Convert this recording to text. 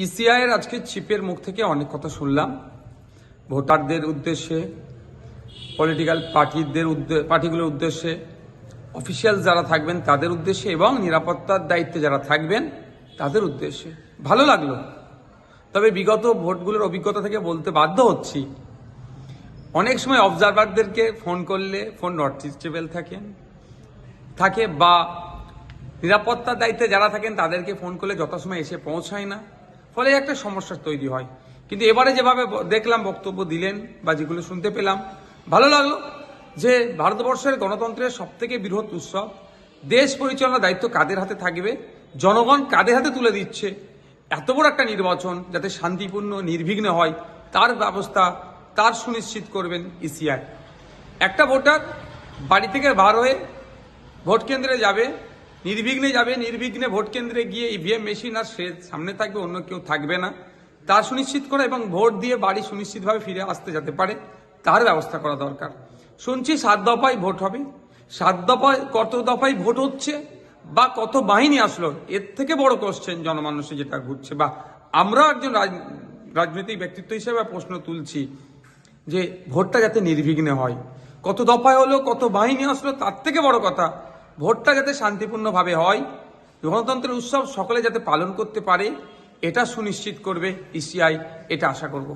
ECI এর আজকে চিফের মুখ থেকে অনেক কথা শুনলাম ভোটারদের উদ্দেশ্যে, পলিটিক্যাল পার্টিগুলোর উদ্দেশ্যে, অফিসিয়াল যারা থাকবেন তাদের উদ্দেশ্যে এবং নিরাপত্তার দায়িত্বে যারা থাকবেন তাদের উদ্দেশ্যে। ভালো লাগলো। তবে বিগত ভোটগুলোর অভিজ্ঞতা থেকে বলতে বাধ্য হচ্ছি, অনেক সময় অবজারভারদেরকে ফোন করলে ফোন নট রিচেবল থাকে বা নিরাপত্তার দায়িত্বে যারা থাকেন তাদেরকে ফোন করলে যথাসময় এসে পৌঁছায় না, ফলে একটা সমস্যা তৈরি হয়। কিন্তু এবারে যেভাবে দেখলাম বক্তব্য দিলেন বা যেগুলো শুনতে পেলাম, ভালো লাগলো যে ভারতবর্ষের গণতন্ত্রের সবথেকে বৃহৎ উৎসব, দেশ পরিচালনার দায়িত্ব কাদের হাতে থাকবে, জনগণ কাদের হাতে তুলে দিচ্ছে, এত বড় একটা নির্বাচন যাতে শান্তিপূর্ণ নির্বিঘ্নে হয় তার ব্যবস্থা, তার সুনিশ্চিত করবেন ইসিআই। একটা ভোটার বাড়ি থেকে বার হয়ে ভোট কেন্দ্রে যাবে, নির্বিঘ্নে ভোট কেন্দ্রে গিয়ে ইভিএম মেশিন আর সে সামনে থাকবে, অন্য কেউ থাকবে না, তার সুনিশ্চিত করা এবং ভোট দিয়ে বাড়ি সুনিশ্চিতভাবে ফিরে আসতে যেতে পারে তার ব্যবস্থা করা দরকার। শুনছি 7 দফায় ভোট হবে, 7 দফায় কত দফায় ভোট হচ্ছে বা কত বাহিনী আসলো, এর থেকে বড় কোশ্চেন জনমানুষে যেটা ঘুরছে বা আমরা একজন রাজনৈতিক ব্যক্তিত্ব হিসেবে প্রশ্ন তুলছি যে ভোটটা যাতে নির্বিঘ্নে হয়। কত দফায় হলো, কত বাহিনী আসলো, তার থেকে বড় কথা ভোটটা যাতে শান্তিপূর্ণভাবে হয়, গণতন্ত্রের উৎসব সকলে যাতে পালন করতে পারে, এটা সুনিশ্চিত করবে ইসিআই, এটা আশা করব।